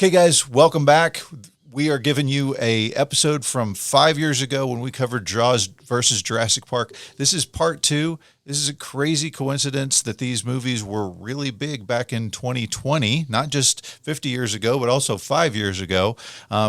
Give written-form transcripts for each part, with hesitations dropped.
Okay, guys, welcome back. We are giving you a episode from 5 years ago when we covered Jaws versus Jurassic Park. This is part two. This is a crazy coincidence that these movies were really big back in 2020, not just 50 years ago, but also 5 years ago,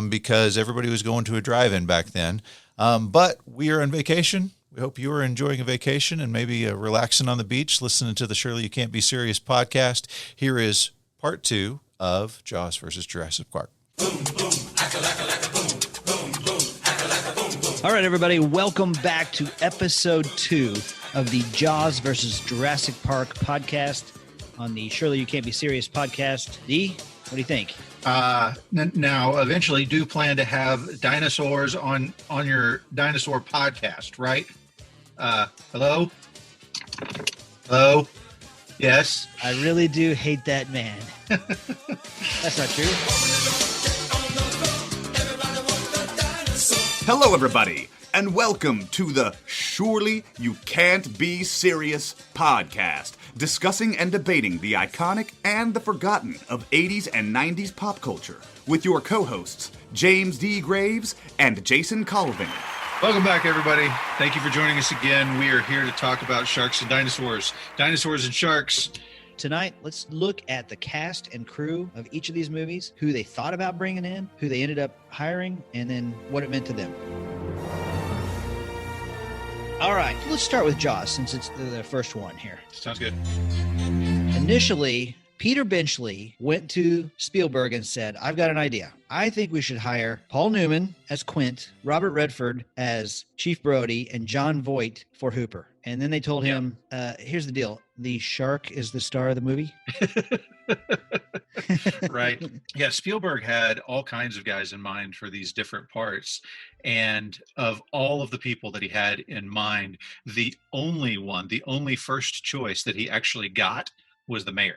because everybody was going to a drive-in back then. But we are on vacation. We hope you are enjoying a vacation and maybe relaxing on the beach, listening to the Surely You Can't Be Serious podcast. Here is part two of Jaws versus Jurassic Park. Boom, boom, acca-lacca-lacca, boom, boom, boom, acca-lacca, boom, boom. All right, everybody, welcome back to episode 2 of the Jaws versus Jurassic Park podcast on the Surely You Can't Be Serious podcast. D, what do you think? Now, eventually do plan to have dinosaurs on your dinosaur podcast, right? Hello? Hello? Yes? I really do hate that man. That's not true. Hello, everybody, and welcome to the Surely You Can't Be Serious podcast, discussing and debating the iconic and the forgotten of 80s and 90s pop culture, with your co-hosts, James D. Graves and Jason Colvin. Welcome back, everybody. Thank you for joining us again. We are here to talk about sharks and dinosaurs. Dinosaurs and sharks. Tonight, let's look at the cast and crew of each of these movies, who they thought about bringing in, who they ended up hiring, and then what it meant to them. All right, let's start with Jaws, since it's the first one here. Sounds good. Initially, Peter Benchley went to Spielberg and said, I've got an idea. I think we should hire Paul Newman as Quint, Robert Redford as Chief Brody, and John Voight for Hooper. And then they told him, here's the deal. The shark is the star of the movie. Right. Yeah, Spielberg had all kinds of guys in mind for these different parts. And of all of the people that he had in mind, the only first choice that he actually got was the mayor.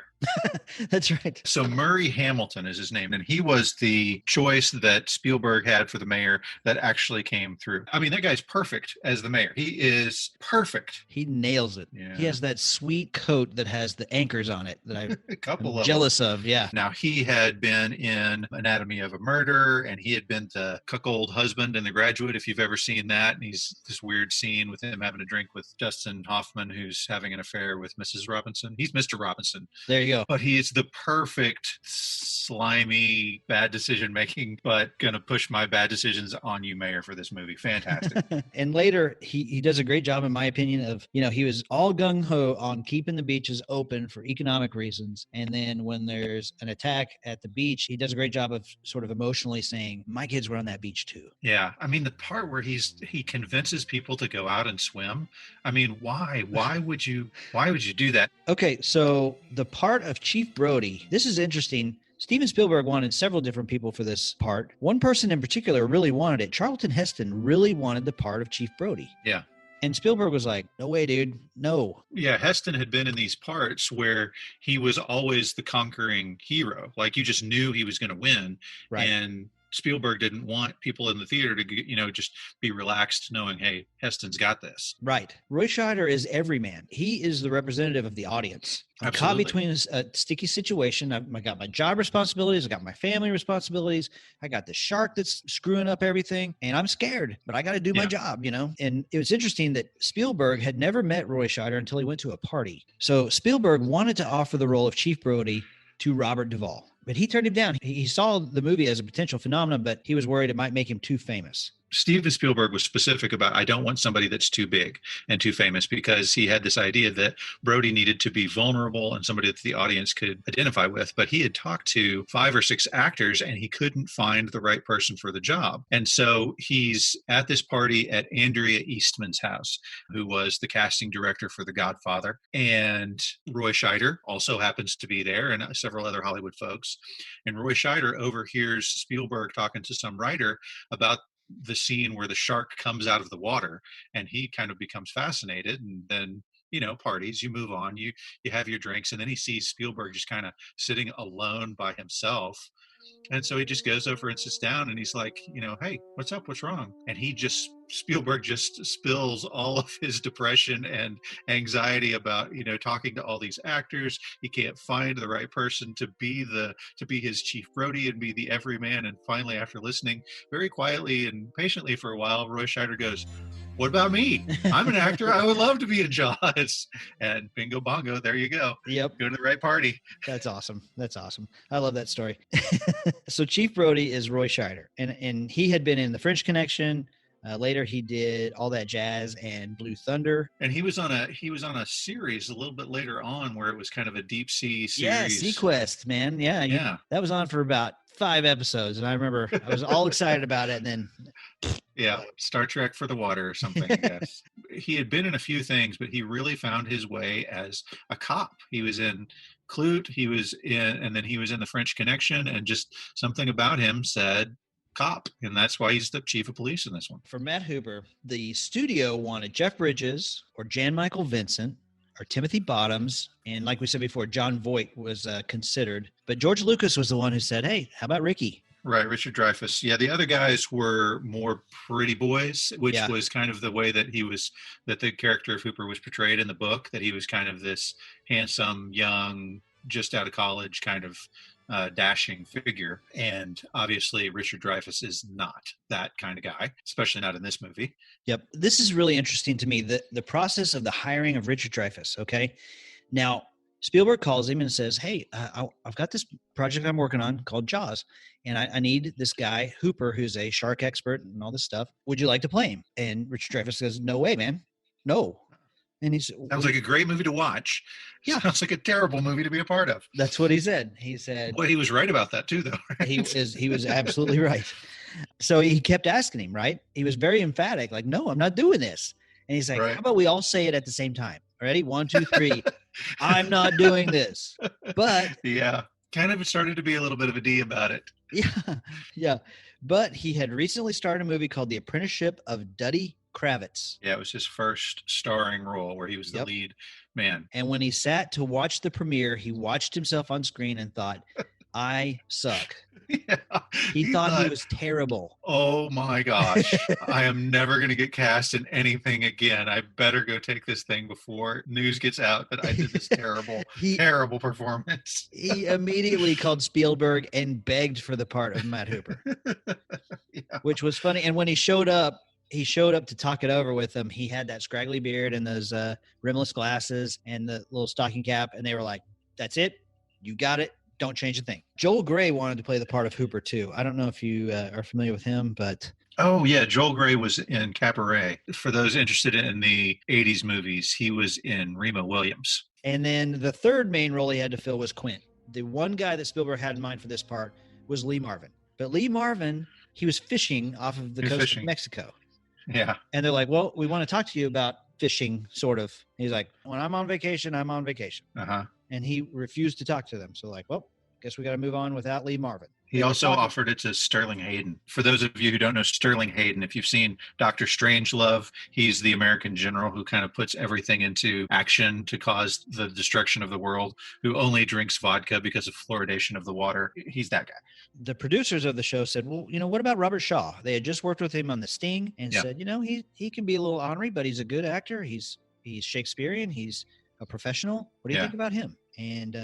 That's right. So Murray Hamilton is his name, and he was the choice that Spielberg had for the mayor that actually came through. I mean, that guy's perfect as the mayor. He is perfect. He nails it. Yeah. He has that sweet coat that has the anchors on it that I'm of jealous of. Yeah. Now, he had been in Anatomy of a Murder, and he had been the cuckold husband in The Graduate, if you've ever seen that. And he's this weird scene with him having a drink with Dustin Hoffman, who's having an affair with Mrs. Robinson. He's Mr. Robinson. There you go. But he is the perfect slimy, bad decision making, but gonna push my bad decisions on you, Mayor, for this movie. Fantastic. And later, he does a great job, in my opinion, of, he was all gung-ho on keeping the beaches open for economic reasons. And then when there's an attack at the beach, he does a great job of sort of emotionally saying, my kids were on that beach too. Yeah. I mean, the part where he convinces people to go out and swim. I mean, why? Why would you do that? Okay, so the part of Chief Brody, this is interesting. Steven Spielberg wanted several different people for this part. One person in particular really wanted it. Charlton Heston really wanted the part of Chief Brody. Yeah. And Spielberg was like, no way, dude. No. Yeah, Heston had been in these parts where he was always the conquering hero. Like, you just knew he was going to win. Right. And Spielberg didn't want people in the theater to, just be relaxed knowing, hey, Heston's got this. Right. Roy Scheider is everyman. He is the representative of the audience. I'm caught between a sticky situation. I got my job responsibilities. I got my family responsibilities. I got the shark that's screwing up everything, and I'm scared, but I got to do my job, And it was interesting that Spielberg had never met Roy Scheider until he went to a party. So Spielberg wanted to offer the role of Chief Brody to Robert Duvall, but he turned him down. He saw the movie as a potential phenomenon, but he was worried it might make him too famous. Steven Spielberg was specific about, I don't want somebody that's too big and too famous, because he had this idea that Brody needed to be vulnerable and somebody that the audience could identify with. But he had talked to 5 or 6 actors and he couldn't find the right person for the job. And so he's at this party at Andrea Eastman's house, who was the casting director for The Godfather. And Roy Scheider also happens to be there, and several other Hollywood folks. And Roy Scheider overhears Spielberg talking to some writer about the scene where the shark comes out of the water, and he kind of becomes fascinated, and then parties, you move on, you have your drinks, and then he sees Spielberg just kind of sitting alone by himself And so he just goes over and sits down and he's like, hey, what's up? What's wrong? And Spielberg just spills all of his depression and anxiety about, talking to all these actors. He can't find the right person to be his Chief Brody and be the everyman. And finally, after listening very quietly and patiently for a while, Roy Scheider goes, what about me? I'm an actor. I would love to be in Jaws. And bingo bongo, there you go. Yep. Go to the right party. That's awesome. That's awesome. I love that story. So Chief Brody is Roy Scheider, and he had been in The French Connection. Later, he did All That Jazz and Blue Thunder. And he was on a series a little bit later on where it was kind of a deep sea series. Yeah, Sequest, man. Yeah. That was on for about 5 episodes, and I remember I was all excited about it, and then Star Trek for the water or something. Yes. He had been in a few things, but he really found his way as a cop. He was in Clute, and then he was in The French Connection, and just something about him said cop, and that's why he's the chief of police in this one. For Matt Hooper, the studio wanted Jeff Bridges or Jan Michael Vincent or Timothy Bottoms, and like we said before, John Voight was considered, but George Lucas was the one who said, hey, how about Ricky? Right, Richard Dreyfuss. Yeah, the other guys were more pretty boys, which was kind of the way that that the character of Hooper was portrayed in the book, that he was kind of this handsome, young, just out of college kind of dashing figure. And obviously Richard Dreyfuss is not that kind of guy, especially not in this movie. Yep. This is really interesting to me, the process of the hiring of Richard Dreyfuss. Okay. Now, Spielberg calls him and says, hey, I've got this project I'm working on called Jaws, and I need this guy, Hooper, who's a shark expert and all this stuff. Would you like to play him? And Richard Dreyfuss says, no way, man. No. And he's sounds like a great movie to watch. Yeah. Sounds like a terrible movie to be a part of. That's what he said. He said, well, he was right about that too, though. Right? He was absolutely right. So he kept asking him, right? He was very emphatic, like, no, I'm not doing this. And he's like, right. How about we all say it at the same time? Ready? 1, 2, 3. I'm not doing this. But yeah, kind of started to be a little bit of a D about it. Yeah. But he had recently started a movie called The Apprenticeship of Duddy Kravitz. Yeah, it was his first starring role where he was the lead man. And when he sat to watch the premiere, he watched himself on screen and thought, I suck. Yeah, he thought he was terrible. Oh my gosh. I am never going to get cast in anything again. I better go take this thing before news gets out that I did this terrible performance. He immediately called Spielberg and begged for the part of Matt Hooper, which was funny. And when he showed up to talk it over with them. He had that scraggly beard and those rimless glasses and the little stocking cap. And they were like, that's it. You got it. Don't change a thing. Joel Grey wanted to play the part of Hooper too. I don't know if you are familiar with him, but. Oh yeah. Joel Grey was in Cabaret. For those interested in the 80s movies, he was in Remo Williams. And then the third main role he had to fill was Quint. The one guy that Spielberg had in mind for this part was Lee Marvin. But Lee Marvin, he was fishing off of the coast of Mexico. Yeah. And they're like, well, we want to talk to you about fishing, sort of. He's like, when I'm on vacation, I'm on vacation. Uh-huh. And he refused to talk to them. So like, well, guess we got to move on without Lee Marvin. He also offered it to Sterling Hayden. For those of you who don't know Sterling Hayden, if you've seen Dr. Strangelove, he's the American general who kind of puts everything into action to cause the destruction of the world, who only drinks vodka because of fluoridation of the water. He's that guy. The producers of the show said, well, what about Robert Shaw? They had just worked with him on The Sting and said, he can be a little ornery, but he's a good actor. He's Shakespearean. He's a professional. What do you think about him? And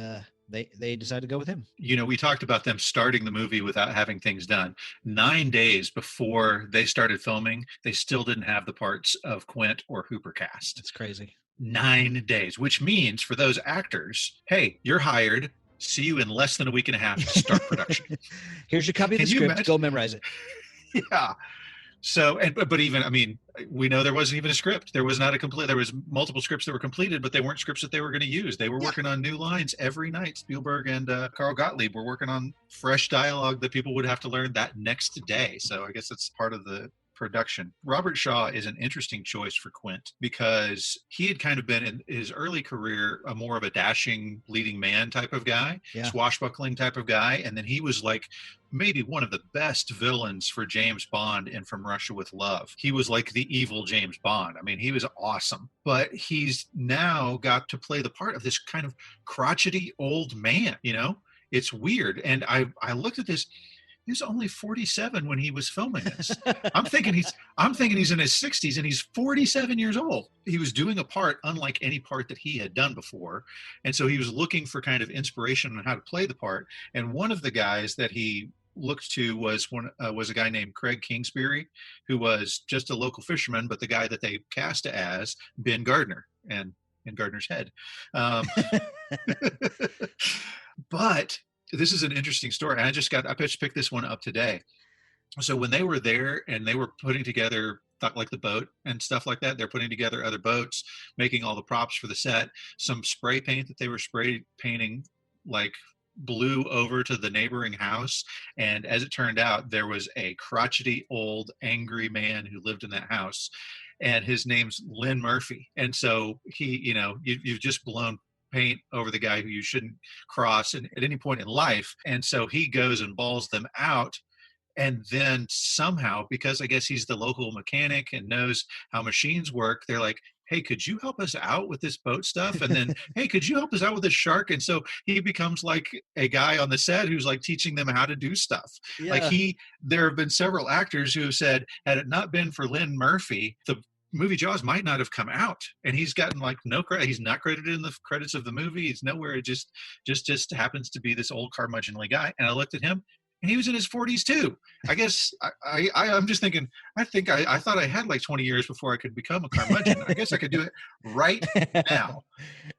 they decided to go with him. We talked about them starting the movie without having things done. 9 days before they started filming, they still didn't have the parts of Quint or Hooper cast. That's crazy. 9 days, which means for those actors, hey, you're hired. See you in less than a week and a half to start production. Here's your copy of the script. Go memorize it. Yeah. So, but even, we know there wasn't even a script. There was there was multiple scripts that were completed, but they weren't scripts that they were going to use. They were working on new lines every night. Spielberg and Carl Gottlieb were working on fresh dialogue that people would have to learn that next day. So I guess that's part of the production. Robert Shaw is an interesting choice for Quint because he had kind of been in his early career more of a dashing leading man type of guy, swashbuckling type of guy. And then he was like maybe one of the best villains for James Bond in From Russia with Love. He was like the evil James Bond. He was awesome, but he's now got to play the part of this kind of crotchety old man, It's weird. And I looked at this. he was only 47 when he was filming this. I'm thinking he's in his 60s and he's 47 years old. He was doing a part unlike any part that he had done before. And so he was looking for kind of inspiration on how to play the part. And one of the guys that he looked to was a guy named Craig Kingsbury, who was just a local fisherman, but the guy that they cast as Ben Gardner and in Gardner's head. But this is an interesting story. I just picked this one up today. So when they were there and they were putting together like the boat and stuff like that, they're putting together other boats, making all the props for the set, some spray paint that they were spray painting like blew over to the neighboring house. And as it turned out, there was a crotchety old angry man who lived in that house. And his name's Lynn Murphy. And so you've just blown paint over the guy who you shouldn't cross at any point in life. And so he goes and balls them out. And then somehow, because I guess he's the local mechanic and knows how machines work, they're like, hey, could you help us out with this boat stuff? And then, hey, could you help us out with this shark? And so he becomes like a guy on the set who's like teaching them how to do stuff. Yeah. There have been several actors who have said, had it not been for Lynn Murphy, the movie Jaws might not have come out. And he's gotten like no credit. He's not credited in the credits of the movie. He's nowhere. It just happens to be this old curmudgeonly guy. And I looked at him, and he was in his 40s too. I guess I'm just thinking, I thought I had like 20 years before I could become a curmudgeon. I guess I could do it right now.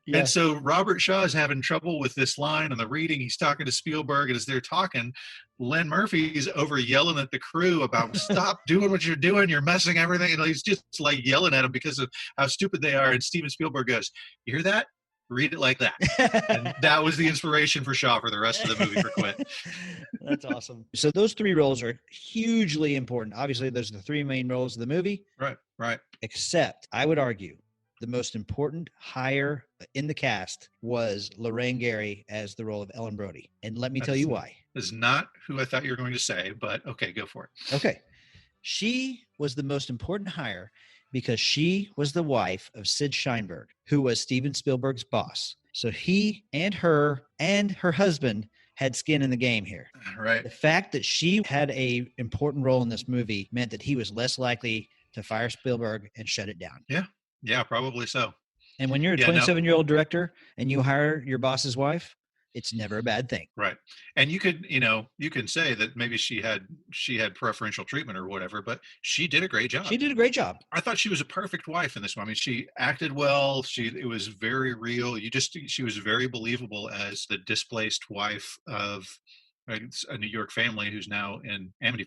Yeah. And so Robert Shaw is having trouble with this line on the reading. He's talking to Spielberg, and as they're talking, Lynn Murphy's over yelling at the crew about stop doing what you're doing. You're messing everything. And he's just like yelling at them because of how stupid they are. And Steven Spielberg goes, you hear that? Read it like that. And that was the inspiration for Shaw for the rest of the movie for Quint. That's awesome. So those three roles are hugely important. Obviously, those are the three main roles of the movie. Right. Except, I would argue, the most important hire in the cast was Lorraine Gary as the role of Ellen Brody. And let me tell you why. Is not who I thought you were going to say, but okay, go for it. Okay. She was the most important hire because she was the wife of Sid Sheinberg, who was Steven Spielberg's boss. So he and her husband had skin in the game here. Right. The fact that she had a important role in this movie meant that he was less likely to fire Spielberg and shut it down. Yeah, probably so. And when you're a 27-year-old director and you hire your boss's wife, it's never a bad thing. Right. And you can say that maybe she had preferential treatment or whatever, but she did a great job. She did a great job. I thought she was a perfect wife in this one. I mean, she acted well. It was very real. She was very believable as the displaced wife of a New York family who's now in Amity.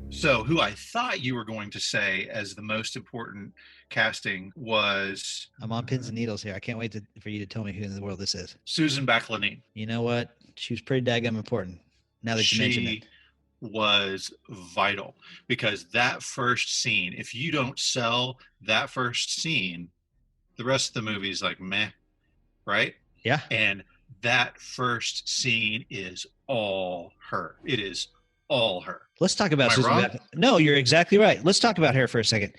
So who I thought you were going to say as the most important casting was... I'm on pins and needles here. I can't wait for you to tell me who in the world this is. Susan Baclanine. You know what? She was pretty daggum important, now that you mention it. She was vital because that first scene, if you don't sell that first scene, the rest of the movie is like meh, right? Yeah. And that first scene is all her. It is all her. Let's talk about Susan Baclanine. No, you're exactly right. Let's talk about her for a second.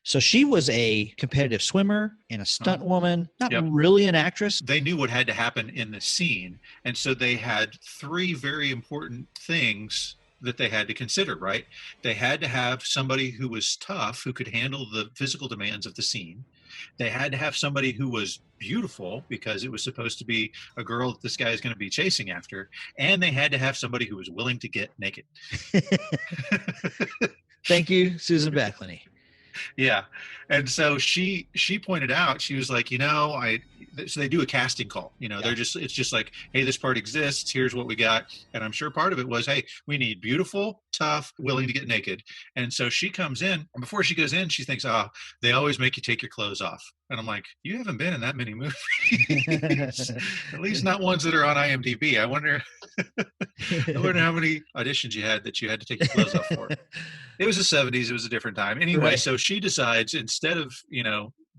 So she was a competitive swimmer and a stunt woman, not really an actress. They knew what had to happen in the scene. And so they had three very important things that they had to consider, right? They had to have somebody who was tough, who could handle the physical demands of the scene. They had to have somebody who was beautiful because it was supposed to be a girl that this guy is going to be chasing after. And they had to have somebody who was willing to get naked. Thank you, Susan Baclanine. Yeah. And so she pointed out, she was like, so they do a casting call, it's just like, hey, this part exists. Here's what we got. And I'm sure part of it was, hey, we need beautiful, tough, willing to get naked. And so she comes in, and before she goes in, she thinks, they always make you take your clothes off. And I'm like, you haven't been in that many movies, at least not ones that are on IMDb. I wonder how many auditions you had that you had to take your clothes off for. It was the 70s. It was a different time. Anyway, right. So she decides, instead of,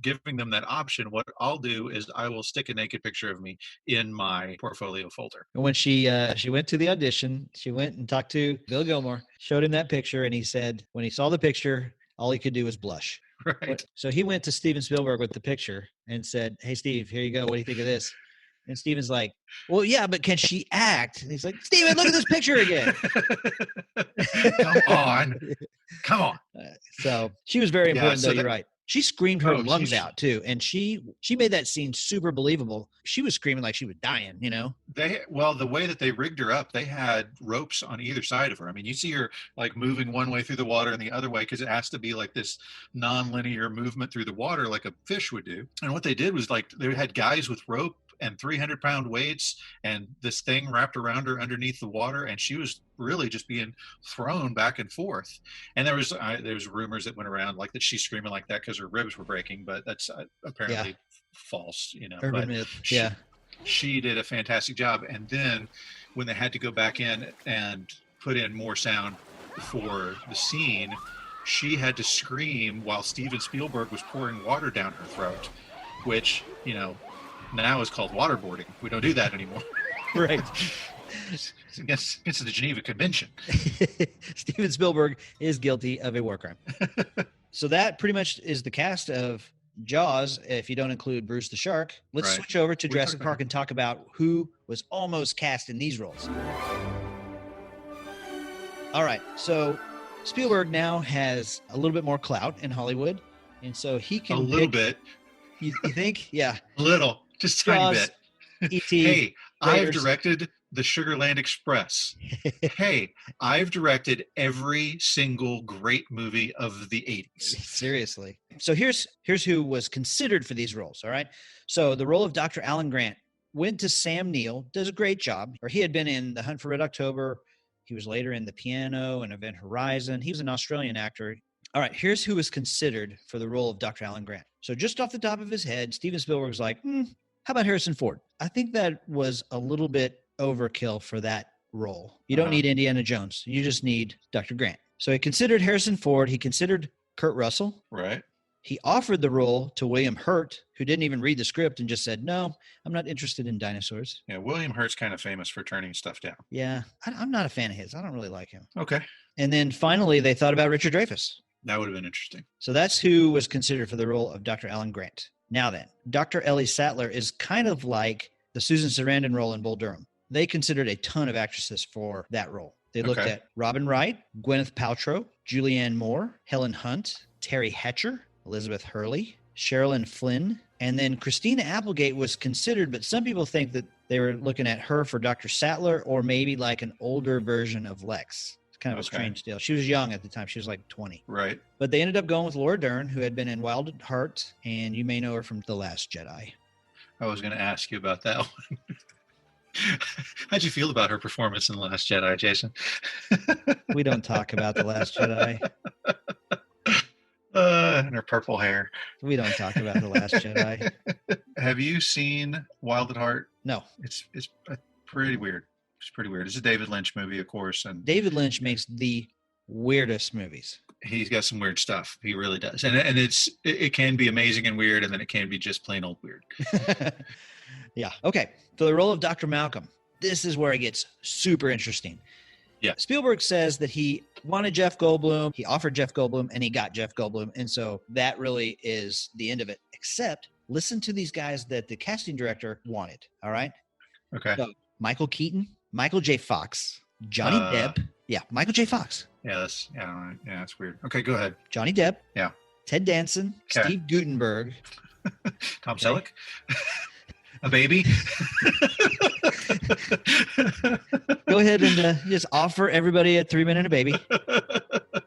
giving them that option, what I'll do is I will stick a naked picture of me in my portfolio folder. And when she went to the audition, she went and talked to Bill Gilmore, showed him that picture, and he said when he saw the picture, all he could do was blush. Right. So he went to Steven Spielberg with the picture and said, hey, Steve, here you go. What do you think of this? And Steven's like, well, yeah, but can she act? And he's like, Steven, look at this picture again. Come on. So she was very important, so though. You're right. She screamed her lungs she's- out too, and she made that scene super believable. She was screaming like she was dying, you know. The way that they rigged her up, they had ropes on either side of her. I mean, you see her like moving one way through the water and the other way because it has to be like this non-linear movement through the water like a fish would do. And what they did was like they had guys with rope and 300-pound weights and this thing wrapped around her underneath the water, and she was really just being thrown back and forth. And there was rumors that went around like that she's screaming like that because her ribs were breaking, but that's apparently false, you know. Urban but myth. she did a fantastic job. And then when they had to go back in and put in more sound for the scene, she had to scream while Steven Spielberg was pouring water down her throat, which, you know, now is called waterboarding. We don't do that anymore. Right. It's against the Geneva Convention. Steven Spielberg is guilty of a war crime. So that pretty much is the cast of Jaws, if you don't include Bruce the Shark. Let's Right. switch over to Jurassic Park and talk about who was almost cast in these roles. All right. So Spielberg now has a little bit more clout in Hollywood. And so he can A little pick- bit. You think? Yeah. A little. Just a tiny Jaws, bit. E.T. Hey, I've Raiders. directed the Sugarland Express. Hey, I've directed every single great movie of the 80s. Seriously. So here's who was considered for these roles. All right. So the role of Dr. Alan Grant went to Sam Neill, does a great job. Or he had been in The Hunt for Red October. He was later in The Piano and Event Horizon. He was an Australian actor. All right, here's who was considered for the role of Dr. Alan Grant. So just off the top of his head, Steven Spielberg's like, how about Harrison Ford? I think that was a little bit overkill for that role. You don't need Indiana Jones. You just need Dr. Grant. So he considered Harrison Ford. He considered Kurt Russell. Right. He offered the role to William Hurt, who didn't even read the script and just said, no, I'm not interested in dinosaurs. Yeah, William Hurt's kind of famous for turning stuff down. Yeah, I'm not a fan of his. I don't really like him. Okay. And then finally, they thought about Richard Dreyfuss. That would have been interesting. So that's who was considered for the role of Dr. Alan Grant. Now then, Dr. Ellie Sattler is kind of like the Susan Sarandon role in Bull Durham. They considered a ton of actresses for that role. They looked Okay. at Robin Wright, Gwyneth Paltrow, Julianne Moore, Helen Hunt, Terry Hatcher, Elizabeth Hurley, Sherilyn Flynn, and then Christina Applegate was considered, but some people think that they were looking at her for Dr. Sattler or maybe like an older version of Lex. It's kind of a Okay. strange deal. She was young at the time. She was like 20. Right. But they ended up going with Laura Dern, who had been in Wild at Heart, and you may know her from The Last Jedi. I was going to ask you about that one. How'd you feel about her performance in The Last Jedi, Jason? We don't talk about The Last Jedi. And her purple hair. We don't talk about The Last Jedi. Have you seen Wild at Heart? No. It's pretty weird. It's pretty weird. It's a David Lynch movie, of course, and David Lynch makes the weirdest movies. he's got some weird stuff. He really does, and it can be amazing and weird, and then it can be just plain old weird. Yeah. Okay. For the role of Dr. Malcolm, this is where it gets super interesting. Yeah. Spielberg says that he wanted Jeff Goldblum. He offered Jeff Goldblum and he got Jeff Goldblum. And so that really is the end of it. Except listen to these guys that the casting director wanted. All right. Okay. So Michael Keaton, Michael J. Fox, Johnny Depp. Yeah. Michael J. Fox, Yeah, that's weird. Okay, go ahead. Johnny Depp. Yeah. Ted Danson, Okay. Steve Guttenberg. Tom Okay. Selleck, a baby. Go ahead and just offer everybody a 3 minute a baby.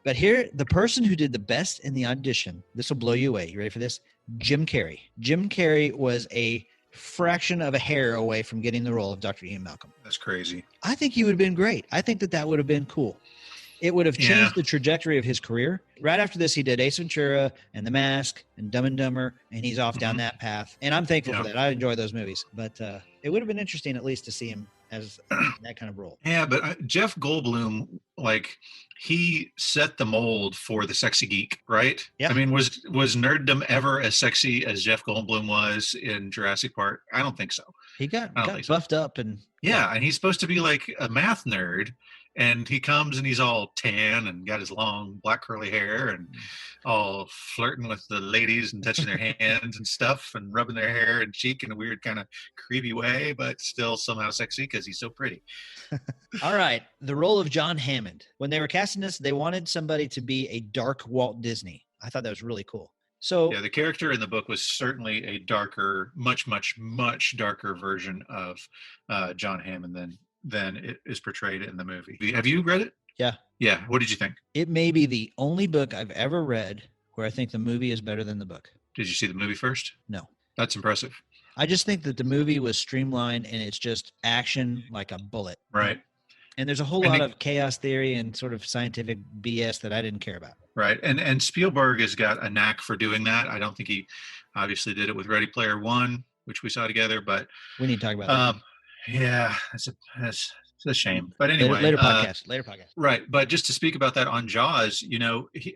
But here, the person who did the best in the audition, this will blow you away. You ready for this? Jim Carrey. Jim Carrey was a fraction of a hair away from getting the role of Dr. Ian Malcolm. That's crazy. I think he would have been great. I think that would have been cool. It would have changed the trajectory of his career. Right after this, he did Ace Ventura and The Mask and Dumb and Dumber, and he's off down that path. And I'm thankful for that. I enjoy those movies. But it would have been interesting at least to see him as that kind of role. Yeah, but Jeff Goldblum, like, he set the mold for the sexy geek, right? Yeah. I mean, was nerddom ever as sexy as Jeff Goldblum was in Jurassic Park? I don't think so. He got I don't think so. buffed up and Yeah, and he's supposed to be like a math nerd, and he comes and he's all tan and got his long black curly hair and all flirting with the ladies and touching their hands and stuff and rubbing their hair and cheek in a weird kind of creepy way, but still somehow sexy because he's so pretty. All right. The role of John Hammond. When they were casting this, they wanted somebody to be a dark Walt Disney. I thought that was really cool. So Yeah, the character in the book was certainly a darker, much, much, much darker version of John Hammond than it is portrayed in the movie. Have you read it? Yeah. Yeah. What did you think? It may be the only book I've ever read where I think the movie is better than the book. Did you see the movie first? No. That's impressive. I just think that the movie was streamlined and it's just action like a bullet. Right. And there's a whole lot of chaos theory and sort of scientific BS that I didn't care about. Right. And Spielberg has got a knack for doing that. I don't think he obviously did it with Ready Player One, which we saw together, but We need to talk about that. yeah, that's a shame. But anyway, Later podcast. Right. But just to speak about that on Jaws,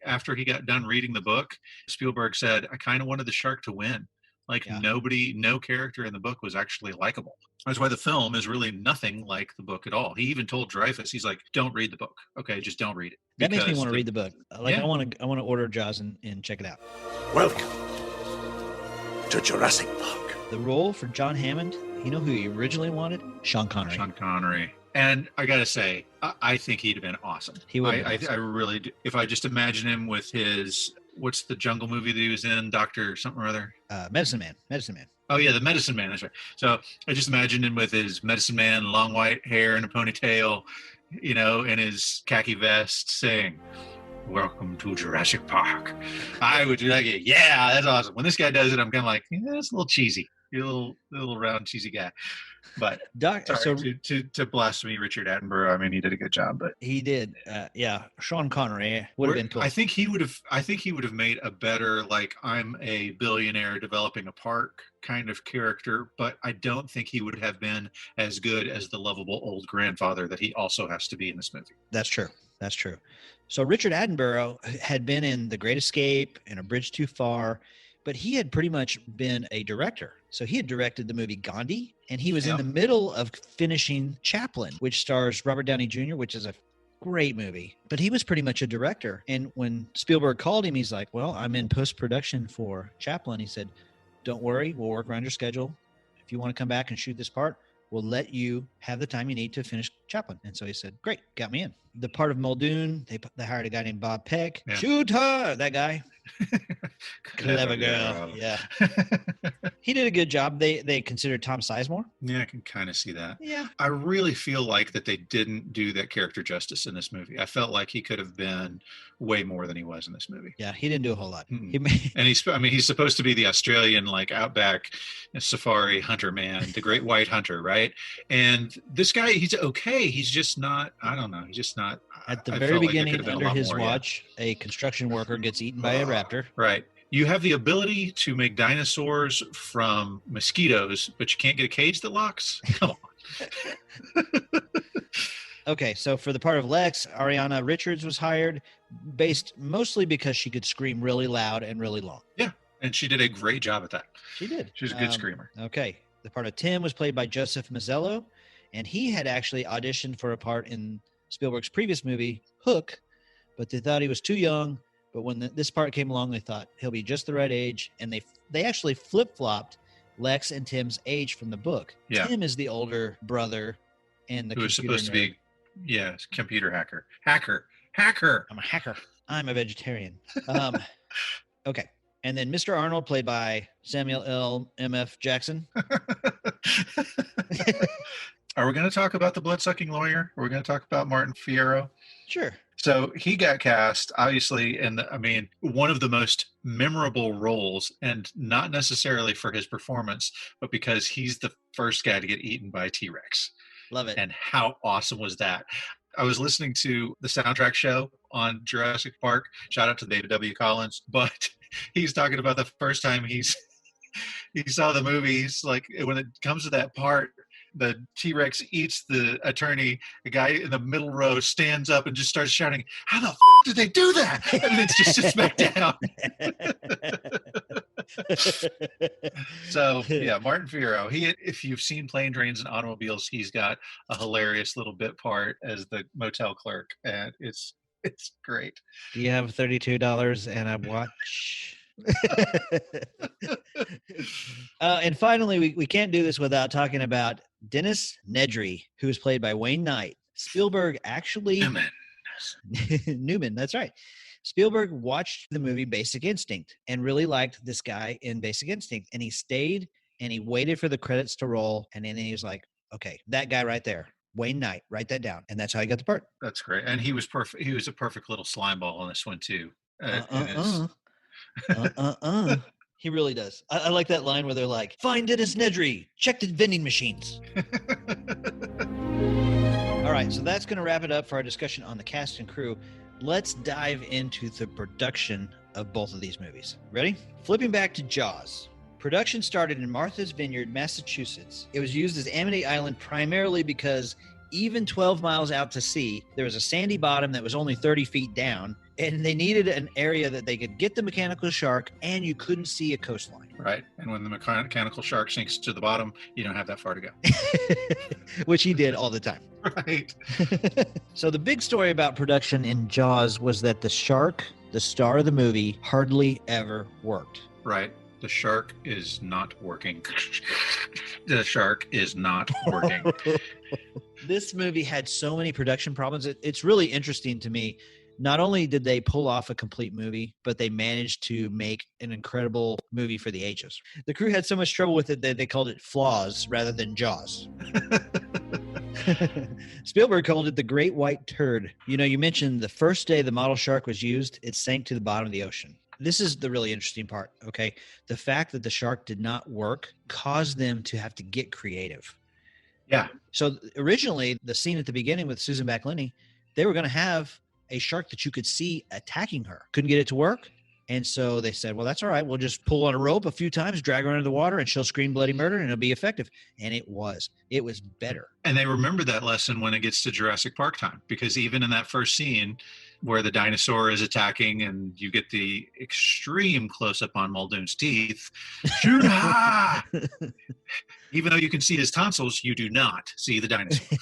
after he got done reading the book, Spielberg said, I kind of wanted the shark to win. Like no character in the book was actually likable. That's why the film is really nothing like the book at all. He even told Dreyfuss, he's like, don't read the book. Okay, just don't read it. That makes me want to read the book. Like I want to order Jaws and check it out. Welcome to Jurassic Park. The role for John Hammond, you know who he originally wanted? Sean Connery. Sean Connery. And I got to say, I think he'd have been awesome. He would. I really do. If I just imagine him with his, what's the jungle movie that he was in? Dr. something or other? Medicine Man. Oh, yeah, the Medicine Man. That's right. So I just imagine him with his Medicine Man, long white hair and a ponytail, in his khaki vest saying, welcome to Jurassic Park. I would be like, yeah, that's awesome. When this guy does it, I'm kind of like, that's a little cheesy. You're a little round, cheesy guy. But to blaspheme Richard Attenborough, I mean, he did a good job. But he did. Sean Connery would have been cool. I think he would have made a better, like, I'm a billionaire developing a park kind of character. But I don't think he would have been as good as the lovable old grandfather that he also has to be in this movie. That's true. So Richard Attenborough had been in The Great Escape and A Bridge Too Far, but he had pretty much been a director. So he had directed the movie Gandhi, and he was in the middle of finishing Chaplin, which stars Robert Downey Jr., which is a great movie. But he was pretty much a director. And when Spielberg called him, he's like, well, I'm in post-production for Chaplin. He said, don't worry, we'll work around your schedule. If you want to come back and shoot this part, we'll let you have the time you need to finish Chaplin. And so he said, great, got me in. The part of Muldoon, they hired a guy named Bob Peck. Yeah. Shoot her, that guy. Clever girl. Yeah. He did a good job. They considered Tom Sizemore. Yeah, I can kind of see that. Yeah. I really feel like that they didn't do that character justice in this movie. I felt like he could have been way more than he was in this movie. Yeah, he didn't do a whole lot. And he's supposed to be the Australian, like, outback safari hunter man, the great white hunter, right? And this guy, he's okay. He's just not, I don't know. He's just not. At the very beginning, under his watch, a construction worker gets eaten by a raptor. Right. You have the ability to make dinosaurs from mosquitoes, but you can't get a cage that locks? Come on. Okay, so for the part of Lex, Ariana Richards was hired based mostly because she could scream really loud and really long. Yeah, and she did a great job at that. She did. She was a good screamer. Okay. The part of Tim was played by Joseph Mazzello, and he had actually auditioned for a part in Spielberg's previous movie, Hook, but they thought he was too young. But when this part came along, they thought he'll be just the right age. And they actually flip-flopped Lex and Tim's age from the book. Yeah. Tim is the older brother and the who was supposed to be, computer hacker. I'm a hacker. I'm a vegetarian. Okay. And then Mr. Arnold, played by Samuel L. M.F. Jackson. Are we going to talk about the blood-sucking lawyer? Are we going to talk about Martin Fierro? Sure. So he got cast, obviously, in one of the most memorable roles, and not necessarily for his performance, but because he's the first guy to get eaten by a T-Rex. Love it. And how awesome was that? I was listening to the soundtrack show on Jurassic Park. Shout out to David W. Collins. But he's talking about the first time he saw the movie. He's like, when it comes to that part, the T-Rex eats the attorney, the guy in the middle row stands up and just starts shouting, how the did they do that? And then it just sits back down. So yeah, Martin Fierro. If you've seen Plane, Trains, and Automobiles, he's got a hilarious little bit part as the motel clerk, and it's great. Do you have $32 and a watch? And finally, we can't do this without talking about Dennis Nedry, who is played by Wayne Knight. Spielberg actually Newman, that's right. Spielberg watched the movie Basic Instinct and really liked this guy in Basic Instinct, and he stayed and he waited for the credits to roll, and then he was like, okay, that guy right there, Wayne Knight, write that down. And that's how he got the part. That's great. And he was perfect. He was a perfect little slime ball in this one too. He really does. I like that line where they're like, find Dennis Nedry, check the vending machines. All right, so that's going to wrap it up for our discussion on the cast and crew. Let's dive into the production of both of these movies. Ready? Flipping back to Jaws. Production started in Martha's Vineyard, Massachusetts. It was used as Amity Island primarily because even 12 miles out to sea, there was a sandy bottom that was only 30 feet down, and they needed an area that they could get the mechanical shark, and you couldn't see a coastline. Right. And when the mechanical shark sinks to the bottom, you don't have that far to go. Which he did all the time. Right. So the big story about production in Jaws was that the shark, the star of the movie, hardly ever worked. Right. The shark is not working. The shark is not working. This movie had so many production problems. It's really interesting to me. Not only did they pull off a complete movie, but they managed to make an incredible movie for the ages. The crew had so much trouble with it that they called it Flaws rather than Jaws. Spielberg called it the Great White Turd. You know, you mentioned the first day the model shark was used, it sank to the bottom of the ocean. This is the really interesting part, okay? The fact that the shark did not work caused them to have to get creative. Yeah. So originally, the scene at the beginning with Susan Backlinie, they were going to have a shark that you could see attacking her. Couldn't get it to work. And so they said, well, that's all right. We'll just pull on a rope a few times, drag her under the water, and she'll scream bloody murder, and it'll be effective. And it was. It was better. And they remember that lesson when it gets to Jurassic Park time, because even in that first scene where the dinosaur is attacking and you get the extreme close-up on Muldoon's teeth, shoot ha! Even though you can see his tonsils, you do not see the dinosaur.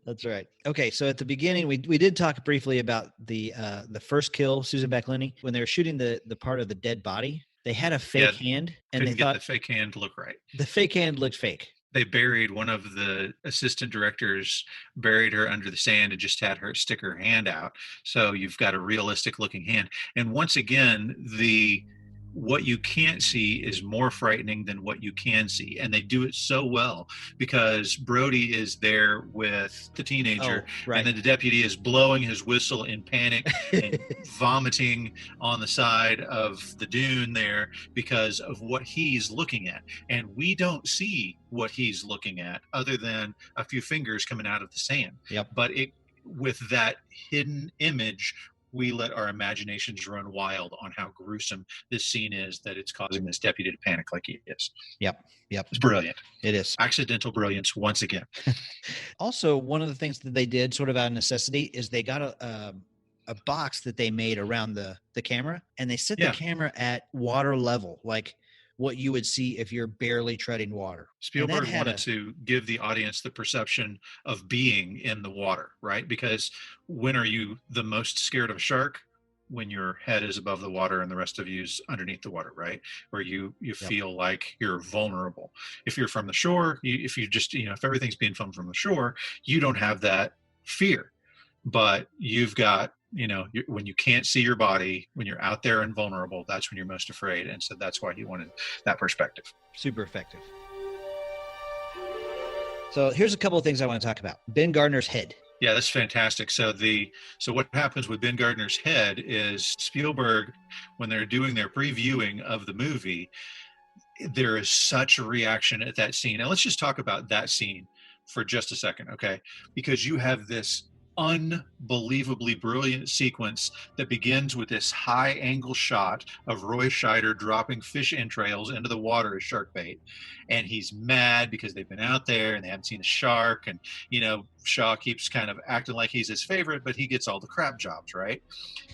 That's right. Okay, so at the beginning, we did talk briefly about the first kill, Susan Backlinie, when they were shooting the part of the dead body. They had a fake hand, and they thought the fake hand to look right. The fake hand looked fake. They buried one of the assistant directors, buried her under the sand and just had her stick her hand out. So you've got a realistic looking hand. And once again, what you can't see is more frightening than what you can see. And they do it so well because Brody is there with the teenager, and then the deputy is blowing his whistle in panic and vomiting on the side of the dune there because of what he's looking at. And we don't see what he's looking at other than a few fingers coming out of the sand. Yep. But with that hidden image, we let our imaginations run wild on how gruesome this scene is, that it's causing this deputy to panic like he is. Yep. It's brilliant. It is. Accidental brilliance once again. Also, one of the things that they did sort of out of necessity is they got a box that they made around the camera, and they set the camera at water level, like what you would see if you're barely treading water. Spielberg wanted to give the audience the perception of being in the water, right? Because when are you the most scared of a shark? When your head is above the water and the rest of you's underneath the water, right? Where you feel like you're vulnerable. If you're from the shore, if everything's being filmed from the shore, you don't have that fear. But you've got, when you can't see your body, when you're out there and vulnerable, that's when you're most afraid. And so that's why he wanted that perspective. Super effective. So here's a couple of things I want to talk about. Ben Gardner's head. Yeah, that's fantastic. So what happens with Ben Gardner's head is Spielberg, when they're doing their previewing of the movie, there is such a reaction at that scene. Now let's just talk about that scene for just a second, okay? Because you have this unbelievably brilliant sequence that begins with this high angle shot of Roy Scheider dropping fish entrails into the water as shark bait. And he's mad because they've been out there and they haven't seen a shark. And, Shaw keeps kind of acting like he's his favorite, but he gets all the crap jobs, right?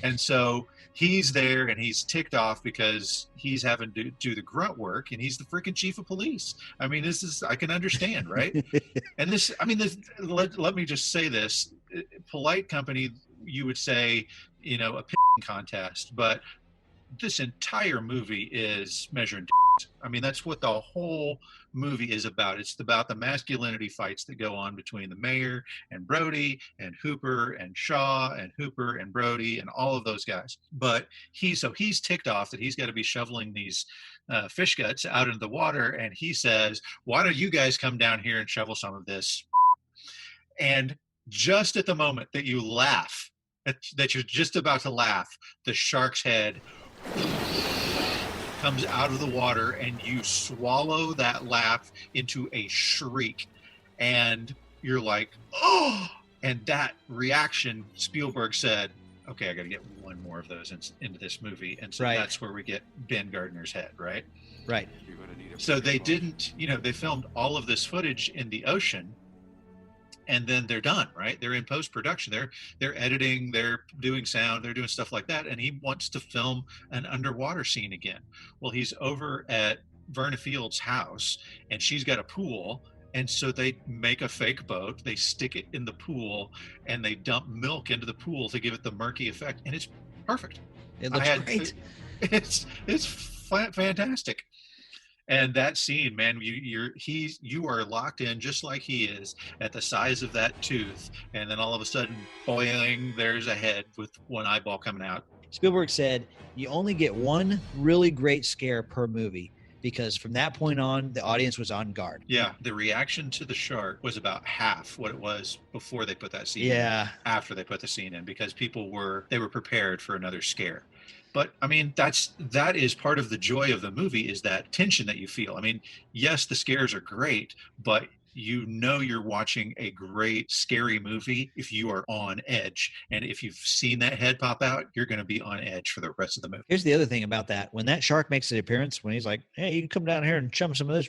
And so he's there and he's ticked off because he's having to do the grunt work, and he's the freaking chief of police. I mean, I can understand, right? And let me just say this. Polite company, you would say, a picking contest, but this entire movie is measuring. I mean, that's what the whole movie is about. It's about the masculinity fights that go on between the mayor and Brody and Hooper and Shaw and Hooper and Brody and all of those guys. But he's ticked off that he's got to be shoveling these fish guts out into the water, and he says, "Why don't you guys come down here and shovel some of this?" And just at the moment that you laugh, that you're just about to laugh, the shark's head comes out of the water, and you swallow that laugh into a shriek, and you're like, "Oh!" And that reaction, Spielberg said, "Okay, I got to get one more of those into this movie," and so that's where we get Ben Gardner's head, right? Right. So they didn't, they filmed all of this footage in the ocean, and then they're done, right? They're in post-production. They're editing, they're doing sound, they're doing stuff like that. And he wants to film an underwater scene again. Well, he's over at Verna Field's house, and she's got a pool. And so they make a fake boat, they stick it in the pool, and they dump milk into the pool to give it the murky effect. And it's perfect. It looks great. It's fantastic. And that scene, man, you are locked in just like he is at the size of that tooth, and then all of a sudden, boing, there's a head with one eyeball coming out. Spielberg said you only get one really great scare per movie, because from that point on, the audience was on guard. Yeah, the reaction to the shark was about half what it was before they put that scene in, after they put the scene in, because people were prepared for another scare. But I mean, that is part of the joy of the movie, is that tension that you feel. I mean, yes, the scares are great, but you're watching a great scary movie if you are on edge. And if you've seen that head pop out, you're going to be on edge for the rest of the movie. Here's the other thing about that. When that shark makes an appearance, when he's like, "Hey, you can come down here and chum some of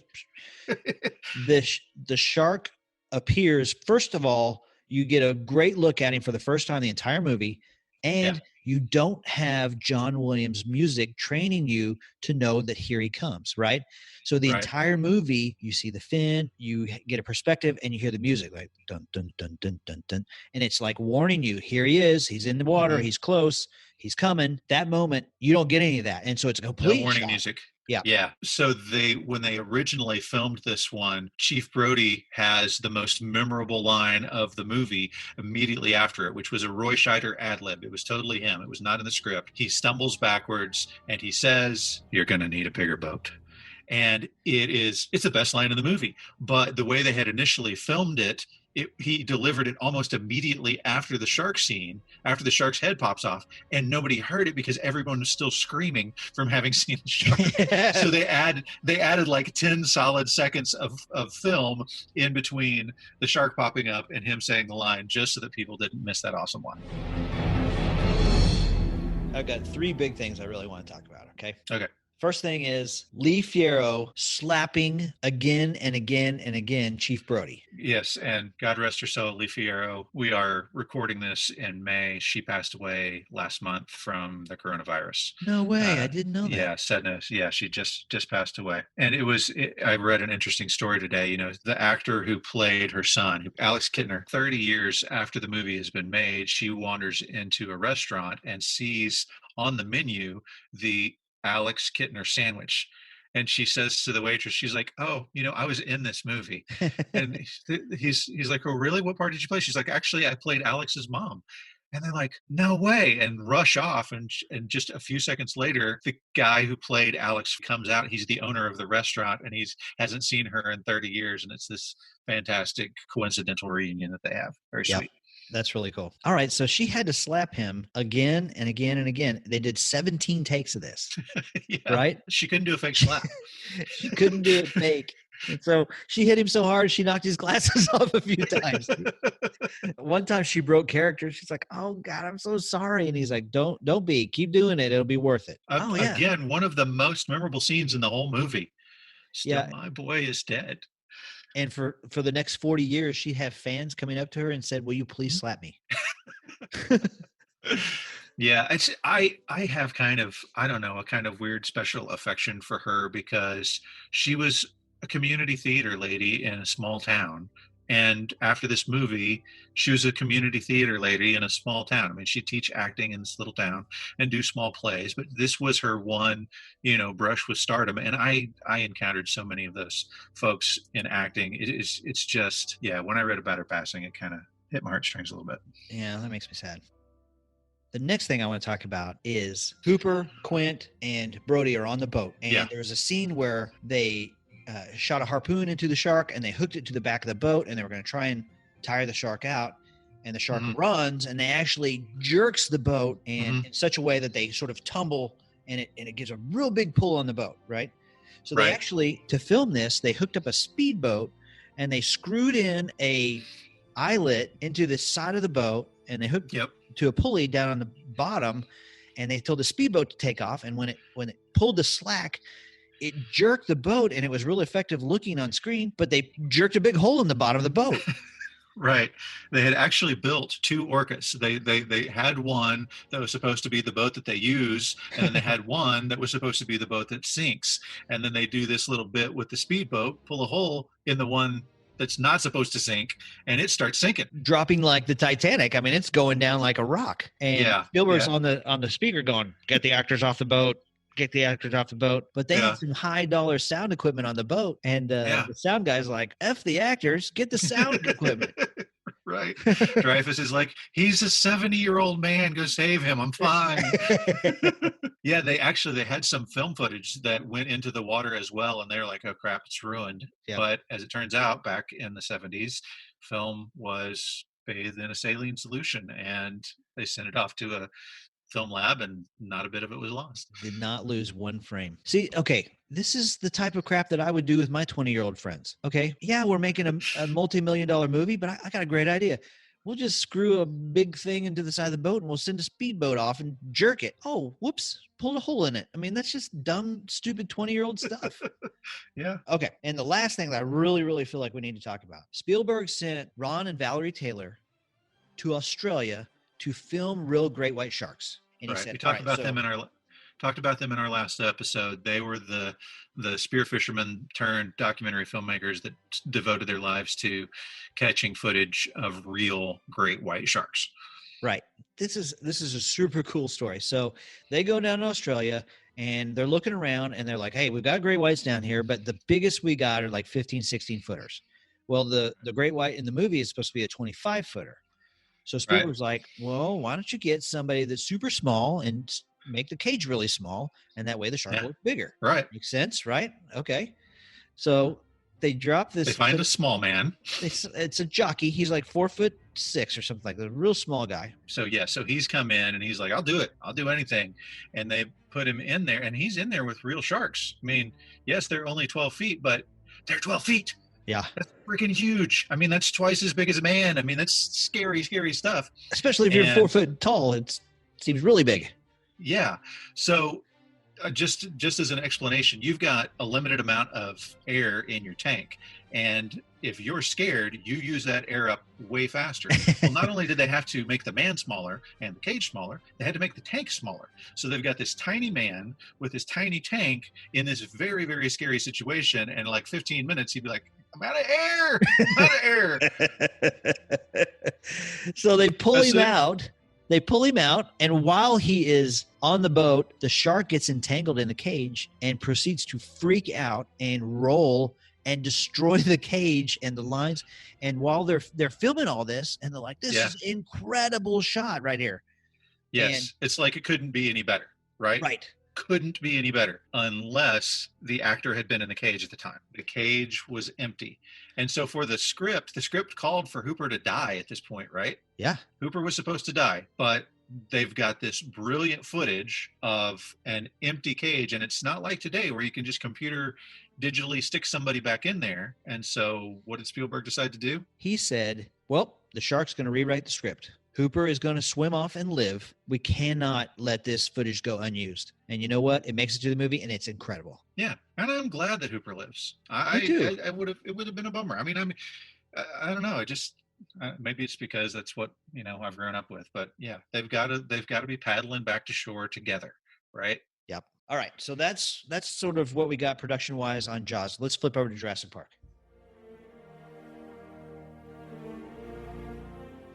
this," the shark appears. First of all, you get a great look at him for the first time in the entire movie. And you don't have John Williams music training you to know that here he comes, right? So the entire movie, you see the fin, you get a perspective, and you hear the music like dun, dun, dun, dun, dun, dun. And it's like warning you, here he is, he's in the water, he's close, he's coming. That moment, you don't get any of that. And so it's a complete warning music. Yeah. So when they originally filmed this one, Chief Brody has the most memorable line of the movie immediately after it, which was a Roy Scheider ad lib. It was totally him. It was not in the script. He stumbles backwards and he says, "You're going to need a bigger boat." And it's the best line in the movie. But the way they had initially filmed it, he delivered it almost immediately after the shark scene, after the shark's head pops off, and nobody heard it because everyone was still screaming from having seen the shark. So they added like 10 solid seconds of film in between the shark popping up and him saying the line, just so that people didn't miss that awesome line. I've got three big things I really want to talk about. Okay. First thing is Lee Fierro slapping again and again and again Chief Brody. Yes, and God rest her soul, Lee Fierro. We are recording this in May. She passed away last month from the coronavirus. No way, I didn't know that. Yeah, sadness. Yeah, she just passed away. And I read an interesting story today. The actor who played her son, Alex Kittner, 30 years after the movie has been made, she wanders into a restaurant and sees on the menu the Alex Kittner sandwich. And she says to the waitress, she's like, "Oh, I was in this movie." And he's like, "Oh, really? What part did you play?" She's like, "Actually, I played Alex's mom." And they're like, "No way," and rush off. And just a few seconds later, the guy who played Alex comes out. He's the owner of the restaurant, and hasn't seen her in 30 years. And it's this fantastic coincidental reunion that they have. Very sweet. That's really cool. All right. So she had to slap him again and again and again. They did 17 takes of this, right? She couldn't do a fake slap. She couldn't do it fake. And so she hit him so hard, she knocked his glasses off a few times. One time she broke character. She's like, "Oh God, I'm so sorry." And he's like, "Don't be. Keep doing it. It'll be worth it." Oh yeah. Again, one of the most memorable scenes in the whole movie. Still, Yeah. my boy is dead. And for the next 40 years, she'd have fans coming up to her and said, "Will you please slap me?" Yeah, I have kind of, I don't know, a kind of weird special affection for her because she was a community theater lady in a small town. And after this movie, she was a community theater lady in a small town. I mean, she'd teach acting in this little town and do small plays, but this was her one, brush with stardom. And I encountered so many of those folks in acting. It's just, yeah, when I read about her passing, it kind of hit my heartstrings a little bit. Yeah, that makes me sad. The next thing I want to talk about is Hooper, Quint, and Brody are on the boat. And there was a scene where they shot a harpoon into the shark and they hooked it to the back of the boat and they were going to try and tire the shark out. And the shark runs and they actually jerks the boat in such a way that they sort of tumble and it gives a real big pull on the boat, right? So they actually, to film this, they hooked up a speedboat and they screwed in a eyelet into the side of the boat and they hooked to a pulley down on the bottom, and they told the speedboat to take off. And when it pulled the slack, it jerked the boat, and it was really effective looking on screen. But they jerked a big hole in the bottom of the boat. Right. They had actually built two orcas. They had one that was supposed to be the boat that they use, and then they had one that was supposed to be the boat that sinks. And then they do this little bit with the speedboat, pull a hole in the one that's not supposed to sink, and it starts sinking, dropping like the Titanic. I mean, it's going down like a rock. And Spielberg's on the speaker going, "Get the actors off the boat. Get the actors off the boat." But they had some $high sound equipment on the boat, and the sound guy's like, "F the actors, get the sound equipment." Right. Dreyfuss is like, "He's a 70-year-old man. Go save him. I'm fine." Yeah, they had some film footage that went into the water as well, and they're like, "Oh crap, it's ruined." Yeah. But as it turns out, back in the 70s, film was bathed in a saline solution, and they sent it off to a film lab, and not a bit of it was lost. Did not lose one frame. See, okay, this is the type of crap that I would do with my 20-year-old friends. Okay, yeah, we're making a multi-million-dollar movie, but I got a great idea. We'll just screw a big thing into the side of the boat and we'll send a speedboat off and jerk it. Oh, whoops, pulled a hole in it. I mean, that's just dumb, stupid 20-year-old stuff. Yeah. Okay, and the last thing that I really, really feel like we need to talk about. Spielberg sent Ron and Valerie Taylor to Australia to film real great white sharks. And he said, we talked about them in our last episode. They were the spear fishermen turned documentary filmmakers that devoted their lives to catching footage of real great white sharks. Right. This is a super cool story. So they go down to Australia and they're looking around and they're like, "Hey, we've got great whites down here, but the biggest we got are like 15, 16 footers. Well, the great white in the movie is supposed to be a 25 footer. So Spielberg's like, "Well, why don't you get somebody that's super small and make the cage really small, and that way the shark will look bigger." Right. Makes sense, right? Okay. So they drop this. They find a small man. It's a jockey. He's like 4'6" or something like that. A real small guy. So he's come in and he's like, "I'll do it. I'll do anything." And they put him in there, and he's in there with real sharks. I mean, yes, they're only 12 feet, but they're 12 feet. Yeah. That's freaking huge. I mean, that's twice as big as a man. I mean, that's scary, scary stuff. Especially if you're 4 foot tall, it seems really big. Yeah. So just as an explanation, you've got a limited amount of air in your tank. And if you're scared, you use that air up way faster. Well, not only did they have to make the man smaller and the cage smaller, they had to make the tank smaller. So they've got this tiny man with this tiny tank in this very, very scary situation. And in like 15 minutes, he'd be like, "I'm out of air. I'm out of air." So they pull him out. They pull him out, and while he is on the boat, the shark gets entangled in the cage and proceeds to freak out and roll and destroy the cage and the lines. And while they're filming all this, and they're like, "This is an incredible shot right here." Yes, and it's like it couldn't be any better, right? Right. Couldn't be any better unless the actor had been in the cage at the time. The cage was empty. And so for the script called for Hooper to die at this point, right? Yeah. Hooper was supposed to die, but they've got this brilliant footage of an empty cage. And it's not like today where you can just computer digitally stick somebody back in there. And so what did Spielberg decide to do? He said, well, the shark's going to rewrite the script. Hooper is going to swim off and live. We cannot let this footage go unused. And you know what? It makes it to the movie, and it's incredible. Yeah, and I'm glad that Hooper lives. Me too. It would have been a bummer. I don't know. Maybe it's because that's what I've grown up with. But yeah, they've got to be paddling back to shore together, right? Yep. All right. So that's sort of what we got production wise on Jaws. Let's flip over to Jurassic Park.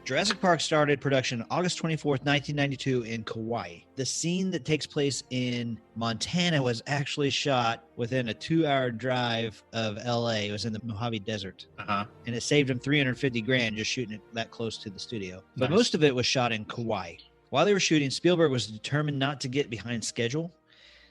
Jurassic Park started production August 24th, 1992 in Kauai. The scene that takes place in Montana was actually shot within a 2-hour drive of LA. It was in the Mojave Desert. Uh-huh. And it saved them $350,000 just shooting it that close to the studio. But Nice. most of it was shot in Kauai. While they were shooting, Spielberg was determined not to get behind schedule.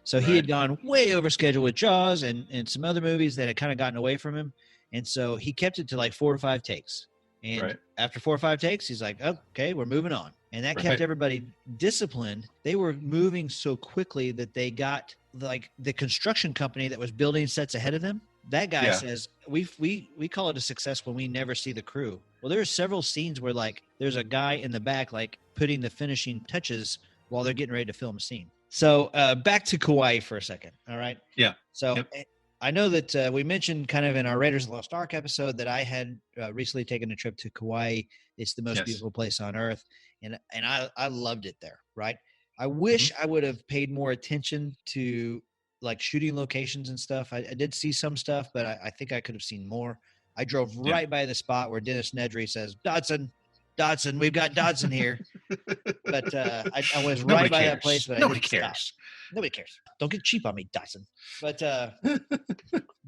So he had gone way over schedule with Jaws and some other movies that had kind of gotten away from him. And so he kept it to like 4 or 5 takes. And after 4 or 5 takes, he's like, okay, we're moving on. And that kept everybody disciplined. They were moving so quickly that they got like the construction company that was building sets ahead of them. That guy says, we call it a success when we never see the crew. Well, there are several scenes where like there's a guy in the back, like putting the finishing touches while they're getting ready to film a scene. So back to Kauai for a second. All right. Yeah. So I know that we mentioned kind of in our Raiders of the Lost Ark episode that I had recently taken a trip to Kauai. It's the most beautiful place on earth. And I loved it there, right? I wish I would have paid more attention to like shooting locations and stuff. I did see some stuff, but I think I could have seen more. I drove right by the spot where Dennis Nedry says, Dodson, we've got Dodson here. But I was right by that place, but Nobody I didn't cares. stop. Nobody cares. Don't get cheap on me, Dodson. But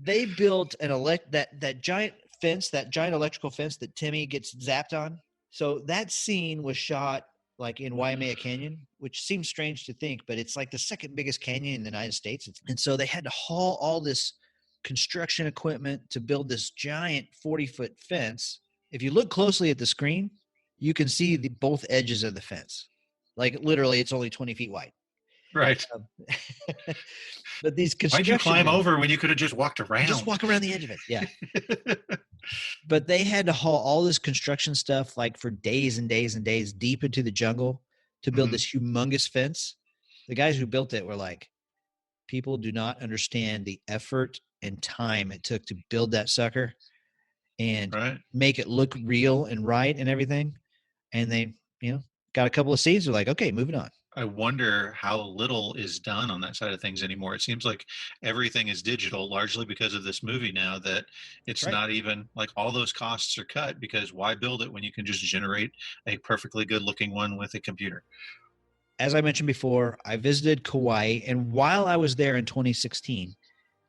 they built that giant fence, that giant electrical fence that Timmy gets zapped on. So that scene was shot like in Waimea Canyon, which seems strange to think, but it's like the second biggest canyon in the United States. And so they had to haul all this construction equipment to build this giant 40-foot fence. If you look closely at the screen, you can see both edges of the fence. Like literally, it's only 20 feet wide. Right. But these Why'd you climb over when you could have just walked around? Just walk around the edge of it. Yeah. But they had to haul all this construction stuff like for days and days and days deep into the jungle to build this humongous fence. The guys who built it were like, people do not understand the effort and time it took to build that sucker and make it look real and right and everything. And they, got a couple of scenes. They're like, okay, moving on. I wonder how little is done on that side of things anymore. It seems like everything is digital, largely because of this movie now, that it's not even like all those costs are cut, because why build it when you can just generate a perfectly good looking one with a computer? As I mentioned before, I visited Kauai, and while I was there in 2016,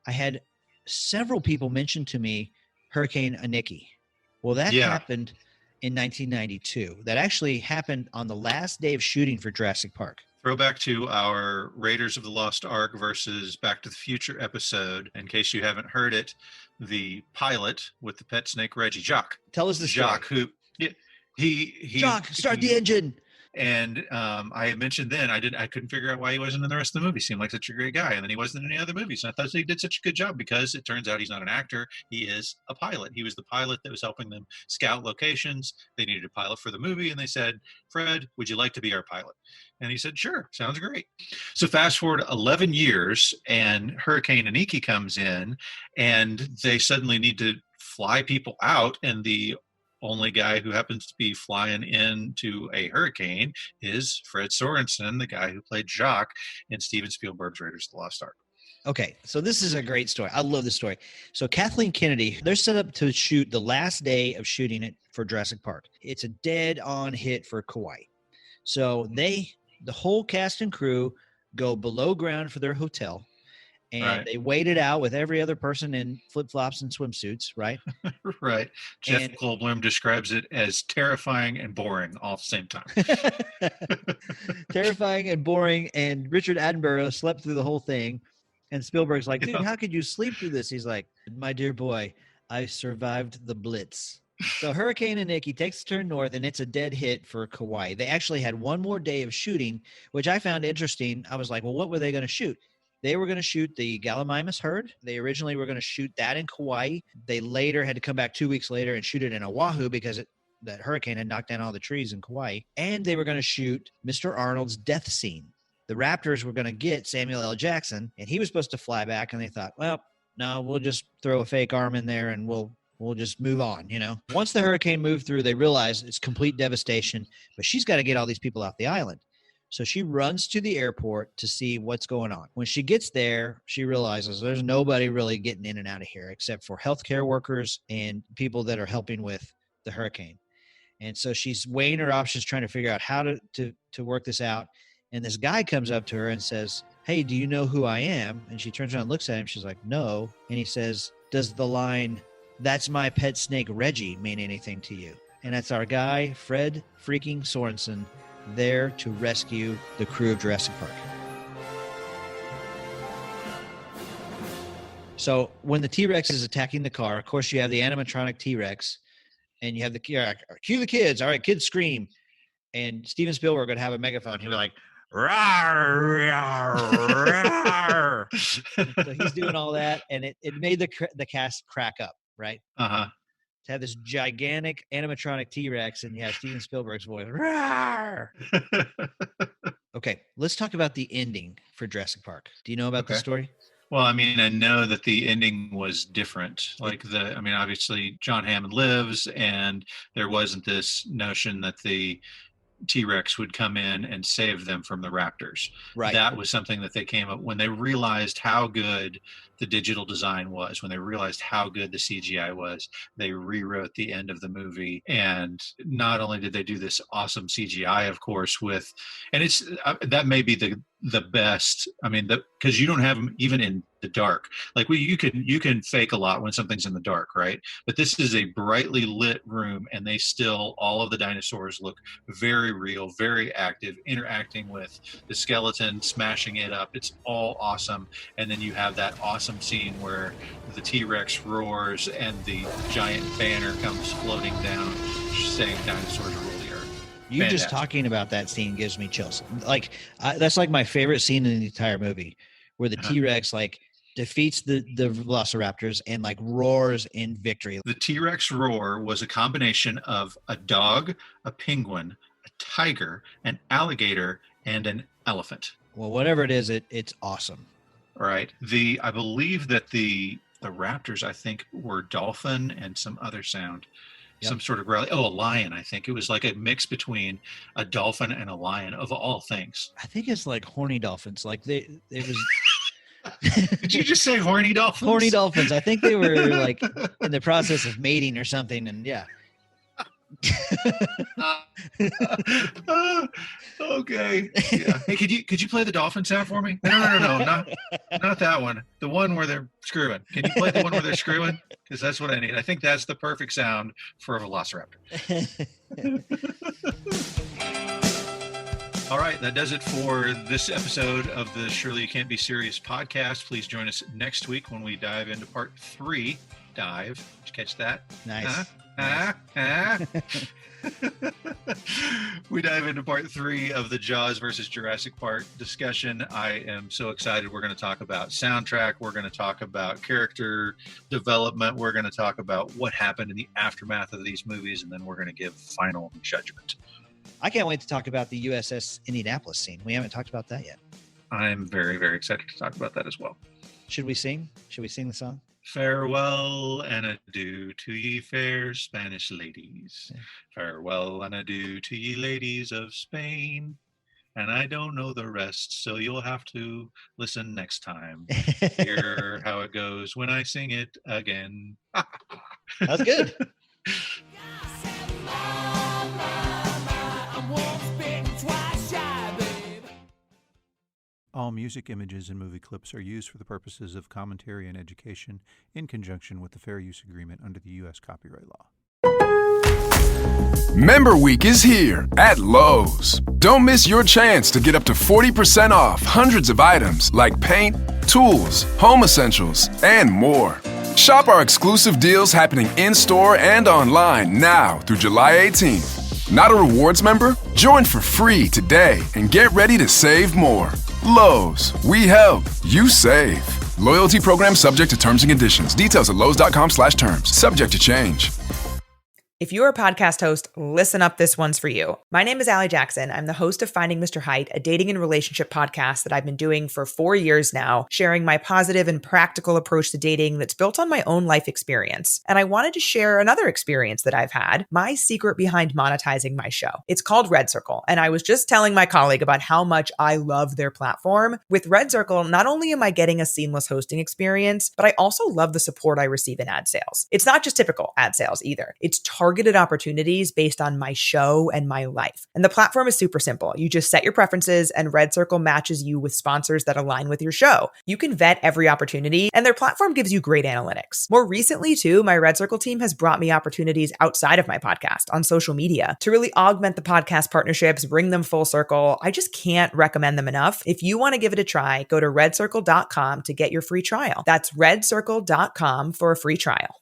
I had several people mention to me Hurricane Aniki. Well, that happened in 1992. That actually happened on the last day of shooting for Jurassic Park. Throwback to our Raiders of the Lost Ark versus Back to the Future episode. In case you haven't heard it, the pilot with the pet snake Reggie, Jock. Tell us the story. Jock, who he Jock, start the engine. And I had mentioned then I couldn't figure out why he wasn't in the rest of the movie. Seemed like such a great guy, and then he wasn't in any other movies. And I thought he did such a good job, because it turns out he's not an actor. He is a pilot. He was the pilot that was helping them scout locations. They needed a pilot for the movie, and they said, "Fred, would you like to be our pilot?" And he said, "Sure, sounds great." So fast forward 11 years, and Hurricane Aniki comes in, and they suddenly need to fly people out, and the only guy who happens to be flying into a hurricane is Fred Sorensen, the guy who played Jacques in Steven Spielberg's Raiders of the Lost Ark. Okay, so this is a great story. I love this story. So Kathleen Kennedy, they're set up to shoot the last day of shooting it for Jurassic Park. It's a dead-on hit for Kauai. So the whole cast and crew go below ground for their hotel, and they wait it out with every other person in flip-flops and swimsuits, right? Right. Jeff Goldblum describes it as terrifying and boring all at the same time. Terrifying and boring, and Richard Attenborough slept through the whole thing, and Spielberg's like, dude, how could you sleep through this? He's like, my dear boy, I survived the Blitz. So Hurricane Aniki takes a turn north, and it's a dead hit for Kauai. They actually had one more day of shooting, which I found interesting. I was like, well, what were they going to shoot? They were going to shoot the Gallimimus herd. They originally were going to shoot that in Kauai. They later had to come back 2 weeks later and shoot it in Oahu because that hurricane had knocked down all the trees in Kauai. And they were going to shoot Mr. Arnold's death scene. The Raptors were going to get Samuel L. Jackson, and he was supposed to fly back, and they thought, well, no, we'll just throw a fake arm in there and we'll just move on, you know. Once the hurricane moved through, they realized it's complete devastation, but she's got to get all these people off the island. So she runs to the airport to see what's going on. When she gets there, she realizes there's nobody really getting in and out of here except for healthcare workers and people that are helping with the hurricane. And so she's weighing her options, trying to figure out how to work this out. And this guy comes up to her and says, hey, do you know who I am? And she turns around and looks at him. She's like, no. And he says, does the line, that's my pet snake, Reggie, mean anything to you? And that's our guy, Fred freaking Sorensen, there to rescue the crew of Jurassic Park. So when the T-Rex is attacking the car, of course you have the animatronic T-Rex, and you have the cue the kids. All right, kids scream. And Steven Spielberg would have a megaphone. He'd be like, rawr, rawr, rawr. So he's doing all that, and it made the cast crack up, right? Uh-huh. To have this gigantic animatronic T-Rex and you have Steven Spielberg's voice. Rawr! Okay, let's talk about the ending for Jurassic Park. Do you know about the story? Well, I mean, I know that the ending was different. Obviously John Hammond lives, and there wasn't this notion that the T-Rex would come in and save them from the raptors. Right. That was something that they came up when they realized how good the digital design was, when they realized how good the CGI was, they rewrote the end of the movie. And not only did they do this awesome CGI, of course, and it's that may be the best. I mean, because you don't have them even in the dark. Like you can fake a lot when something's in the dark, right? But this is a brightly lit room, and all of the dinosaurs look very real, very active, interacting with the skeleton, smashing it up. It's all awesome. And then you have that awesome scene where the T-Rex roars and the giant banner comes floating down saying dinosaurs rule the earth. You Fantastic. Just talking about that scene gives me chills. Like that's like my favorite scene in the entire movie, where the T-Rex defeats the velociraptors and roars in victory. The T-Rex roar was a combination of a dog, a penguin, a tiger, an alligator, and an elephant. Well, whatever it is, it's awesome. Right. I believe that the raptors, I think, were dolphin and some other sound. Yep. Some sort of rally. Oh, a lion, I think. It was like a mix between a dolphin and a lion, of all things. I think it's like horny dolphins. Like it was. Did you just say horny dolphins? Horny dolphins. I think they were in the process of mating or something, and yeah. Okay. Yeah. Hey, could you play the dolphin sound for me? No, not that one. The one where they're screwing. Can you play the one where they're screwing? Because that's what I need. I think that's the perfect sound for a velociraptor. All right, that does it for this episode of the Surely You Can't Be Serious podcast. Please join us next week when we dive into part 3. Did you catch that? Nice. We dive into part 3 of the Jaws versus Jurassic Park discussion. I am so excited. We're going to talk about soundtrack. We're going to talk about character development. We're going to talk about what happened in the aftermath of these movies, and then we're going to give final judgment. I can't wait to talk about the USS Indianapolis scene. We haven't talked about that yet. I'm very, very excited to talk about that as well. Should we sing? Should we sing the song? Farewell and adieu to ye fair Spanish ladies. Farewell and adieu to ye ladies of Spain. And I don't know the rest, so you'll have to listen next time. Hear how it goes when I sing it again. That's good. All music, images, and movie clips are used for the purposes of commentary and education in conjunction with the Fair Use Agreement under the U.S. copyright law. Member Week is here at Lowe's. Don't miss your chance to get up to 40% off hundreds of items like paint, tools, home essentials, and more. Shop our exclusive deals happening in-store and online now through July 18th. Not a rewards member? Join for free today and get ready to save more. Lowe's, we help, you save. Loyalty program subject to terms and conditions. Details at lowes.com/terms. Subject to change. If you're a podcast host, listen up, this one's for you. My name is Allie Jackson. I'm the host of Finding Mr. Height, a dating and relationship podcast that I've been doing for 4 years now, sharing my positive and practical approach to dating that's built on my own life experience. And I wanted to share another experience that I've had, my secret behind monetizing my show. It's called Red Circle, and I was just telling my colleague about how much I love their platform. With Red Circle, not only am I getting a seamless hosting experience, but I also love the support I receive in ad sales. It's not just typical ad sales either. It's targeted opportunities based on my show and my life. And the platform is super simple. You just set your preferences and Red Circle matches you with sponsors that align with your show. You can vet every opportunity and their platform gives you great analytics. More recently too, my Red Circle team has brought me opportunities outside of my podcast on social media to really augment the podcast partnerships, bring them full circle. I just can't recommend them enough. If you want to give it a try, go to redcircle.com to get your free trial. That's redcircle.com for a free trial.